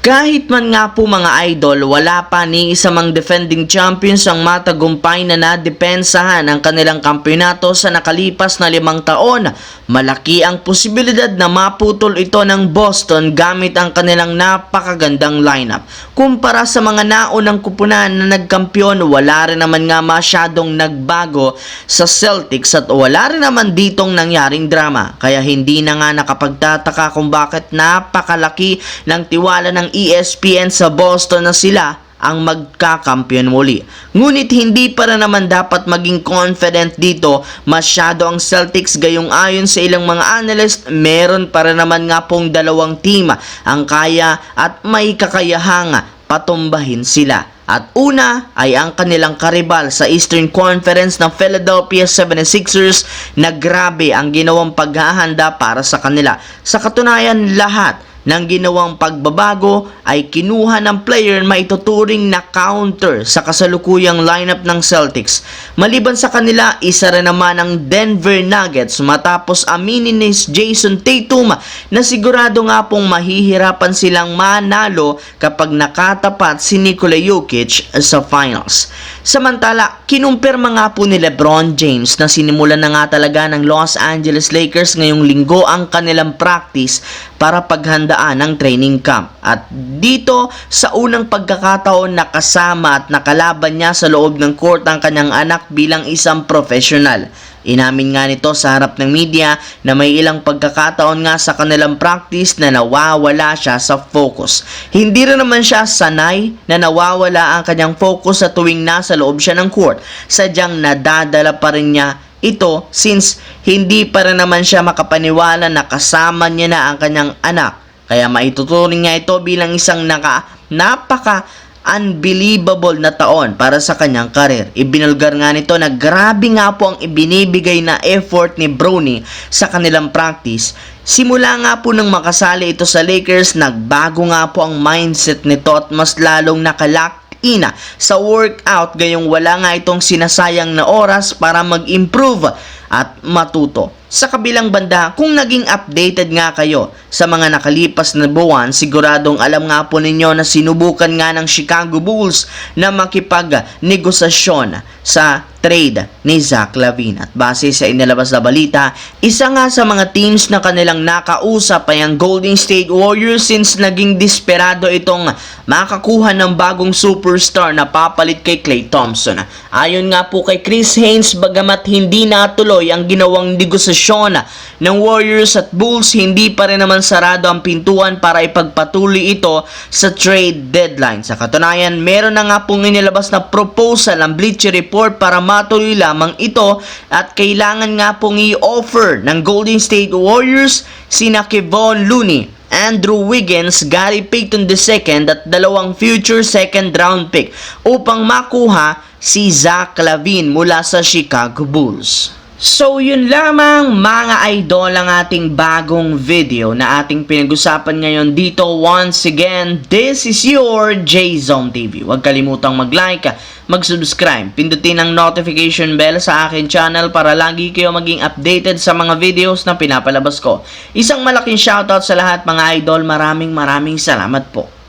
Kahit man nga po mga idol, wala pa ni isa mang defending champions ang matagumpay na nadepensahan ang kanilang kampeonato sa nakalipas na 5 taon. Malaki ang posibilidad na maputol ito ng Boston gamit ang kanilang napakagandang lineup. Kumpara sa mga naunang kupunan na nagkampiyon, wala rin naman nga masyadong nagbago sa Celtics at wala rin naman ditong nangyaring drama. Kaya hindi na nga nakapagtataka kung bakit napakalaki ng tiwala ng ESPN sa Boston na sila ang magkakampiyon muli. Ngunit hindi para naman dapat maging confident dito masyado ang Celtics, gayong ayon sa ilang mga analyst, meron para naman nga pong dalawang team ang kaya at may kakayahang patumbahin sila. At una ay ang kanilang karibal sa Eastern Conference ng Philadelphia 76ers na grabe ang ginawang paghahanda para sa kanila. Sa katunayan, lahat ng ginawang pagbabago ay kinuha ng player na maituturing na counter sa kasalukuyang lineup ng Celtics. Maliban sa kanila, isa rin naman ang Denver Nuggets matapos aminin ni Jason Tatum na sigurado nga pong mahihirapan silang manalo kapag nakatapat si Nikola Jokic sa finals. Samantala, kinumpirma nga po ni LeBron James na sinimulan na nga talaga ng Los Angeles Lakers ngayong linggo ang kanilang practice para paghandaan ng training camp. At dito sa unang pagkakataon nakasama at nakalaban niya sa loob ng court ang kanyang anak bilang isang professional. Inamin nga nito sa harap ng media na may ilang pagkakataon nga sa kanilang practice na nawawala siya sa focus. Hindi rin naman siya sanay na nawawala ang kanyang focus sa tuwing nasa loob siya ng court. Sadyang nadadala pa rin niya ito since hindi pa rin naman siya makapaniwala na kasama niya na ang kanyang anak. Kaya maituturing niya ito bilang isang unbelievable na taon para sa kanyang karir. Ibinulgar nga nito na grabe nga po ang ibinibigay na effort ni Bronny sa kanilang practice. Simula nga po nang makasali ito sa Lakers, nagbago nga po ang mindset nito at mas lalong nakalock in sa workout, gayong wala nga itong sinasayang na oras para mag-improve at matuto. Sa kabilang banda, kung naging updated nga kayo sa mga nakalipas na buwan, siguradong alam nga po ninyo na sinubukan nga ng Chicago Bulls na makipag-negosasyon sa trade ni Zach LaVine. At base sa inilabas na balita, isa nga sa mga teams na kanilang nakausap ay ang Golden State Warriors since naging desperado itong makakuha ng bagong superstar na papalit kay Klay Thompson. Ayon nga po kay Chris Haynes, bagamat hindi natuloy ang ginawang negosasyon ng Warriors at Bulls, hindi pa rin naman sarado ang pintuan para ipagpatuloy ito sa trade deadline. Sa katunayan, meron na nga pong inilabas na proposal ang Bleacher Report para matuloy lamang ito at kailangan nga pong i-offer ng Golden State Warriors sina Kevon Looney, Andrew Wiggins, Gary Payton II at 2 future second round pick upang makuha si Zach LaVine mula sa Chicago Bulls. So yun lamang mga idol ang ating bagong video na ating pinag-usapan ngayon dito. Once again, this is your J-Zone TV. Huwag kalimutang mag-like, mag-subscribe, pindutin ang notification bell sa akin channel para lagi kayo maging updated sa mga videos na pinapalabas ko. Isang malaking shoutout sa lahat mga idol. Maraming salamat po.